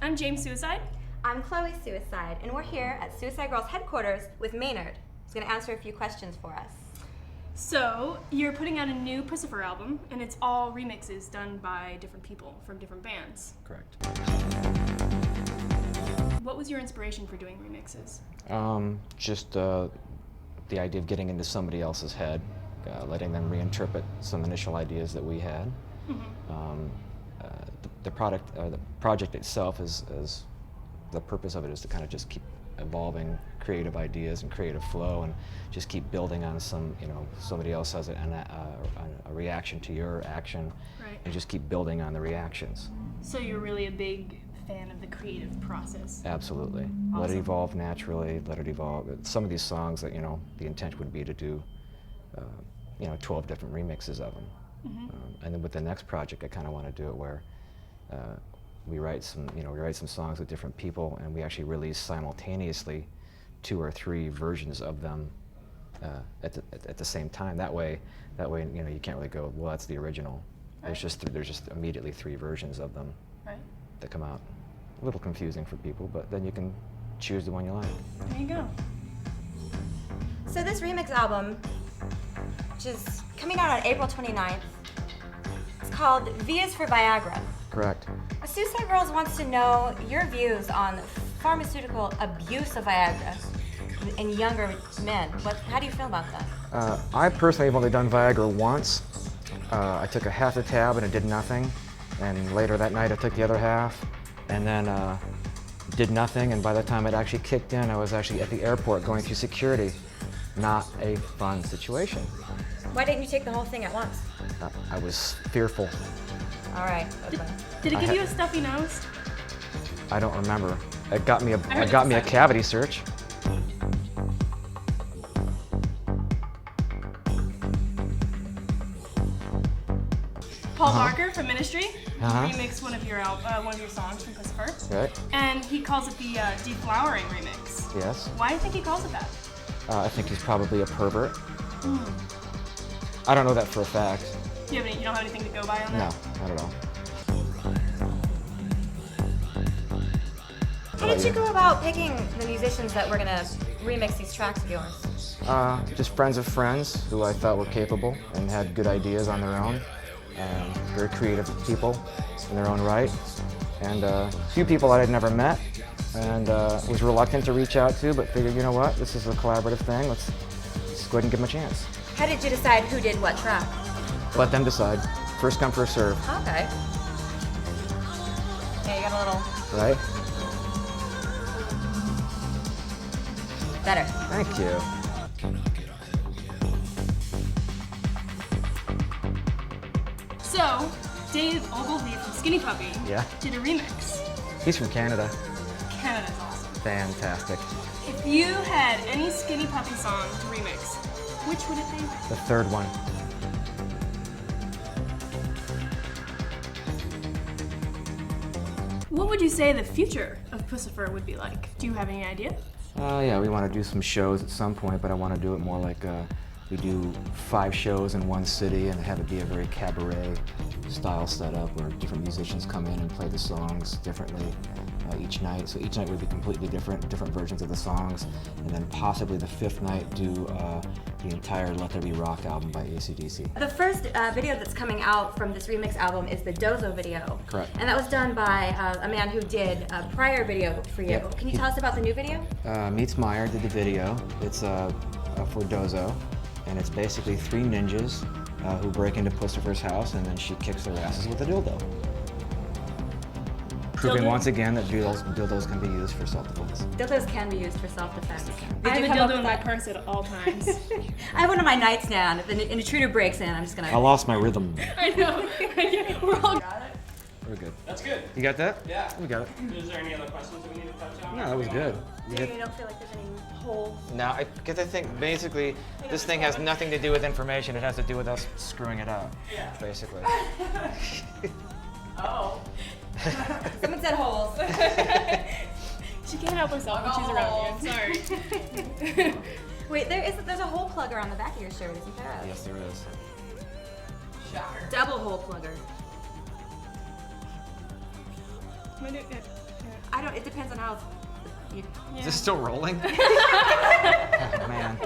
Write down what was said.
I'm James Suicide. I'm Chloe Suicide, and we're here at Suicide Girls headquarters with Maynard, who's going to answer a few questions for us. So, you're putting out a new Pussifer album, and it's all remixes done by different people from different bands. Correct. What was your inspiration for doing remixes? Just the idea of getting into somebody else's head, letting them reinterpret some initial ideas that we had. Mm-hmm. The project itself is the purpose of it is to kind of just keep evolving creative ideas and creative flow, and just keep building on somebody else has a reaction to your action, Right. and just keep building on the reactions. So you're really a big fan of the creative process. Absolutely. Awesome. Let it evolve naturally. Let it evolve. Some of these songs that the intent would be to do 12 different remixes of them. Mm-hmm. And then with the next project, I kind of want to do it where we write some songs with different people, and we actually release simultaneously 2 or 3 versions of them at the same time. That way, you can't really go, well, that's the original. Right. There's just immediately 3 versions of them Right. that come out. A little confusing for people, but then you can choose the one you like. There you go. So this remix album, which is coming out on April 29th, it's called V is for Viagra. Correct. Suicide Girls wants to know your views on pharmaceutical abuse of Viagra in younger men. How do you feel about that? I personally have only done Viagra once. I took a half the tab and it did nothing. And later that night I took the other half, and then did nothing. And by the time it actually kicked in, I was actually at the airport going through security. Not a fun situation. Why didn't you take the whole thing at once? I was fearful. All right. Did it give you a stuffy nose? I don't remember. It got me heard a cavity search. Paul Barker from Ministry Uh-huh. remixed one of your songs from Pussifer, Right? and he calls it the deflowering remix. Yes. Why do you think he calls it that? I think he's probably a pervert. I don't know that for a fact. You don't have anything to go by on No, that? not at all. How did you go about picking the musicians that were going to remix these tracks of yours? Just friends of friends who I thought were capable and had good ideas on their own. Very creative people in their own right. And a few people I had never met and was reluctant to reach out to, but figured, you know what, this is a collaborative thing. Let's go ahead and give them a chance. How did you decide who did what track? Let them decide. First come, first serve. Okay. Yeah, you got a little Right? better. Thank you. So, Dave Ogilvy from Skinny Puppy Yeah. did a remix. He's from Canada. Canada's awesome. Fantastic. If you had any Skinny Puppy song to remix, which would it be? The third one. What would you say the future of Pussifer would be like? Do you have any idea? Yeah, we want to do some shows at some point, but I want to do it more like we do 5 shows in one city and have it be a very cabaret style setup where different musicians come in and play the songs differently each night. So each night would be completely different versions of the songs, and then possibly the 5th night do the entire Let There Be Rock album by AC/DC. The first video that's coming out from this remix album is the Dozo video. Correct. And that was done by a man who did a prior video for you. Yep. Can you tell us about the new video? Meets Meyer did the video. It's for Dozo, and it's basically 3 ninjas who break into Pussifer's house, and then she kicks their asses with a dildo. Proving Dildo? once again that dildos can be used for self-defense. Dildos can be used for self-defense. I have Did a you come up dildo in with my that? purse at all times. I have one on my nightstand. If an intruder breaks in, I'm just gonna. I lost my rhythm. I know. We're all. We're good. That's good. You got that? Yeah. We got it. Is there any other questions that we need to touch on? No, that was good. You don't feel like there's any holes. No, because I think basically this thing has nothing to do with information. It has to do with us screwing it up. Yeah. Basically. Oh. Someone said holes. She can't help herself when she's around you. I'm sorry. Wait, there's a hole plugger on the back of your shirt, isn't there? Yes, there is. Shocker. Double hole plugger. Can I do it? I don't. It depends on how. You, Is this still rolling? Oh, man.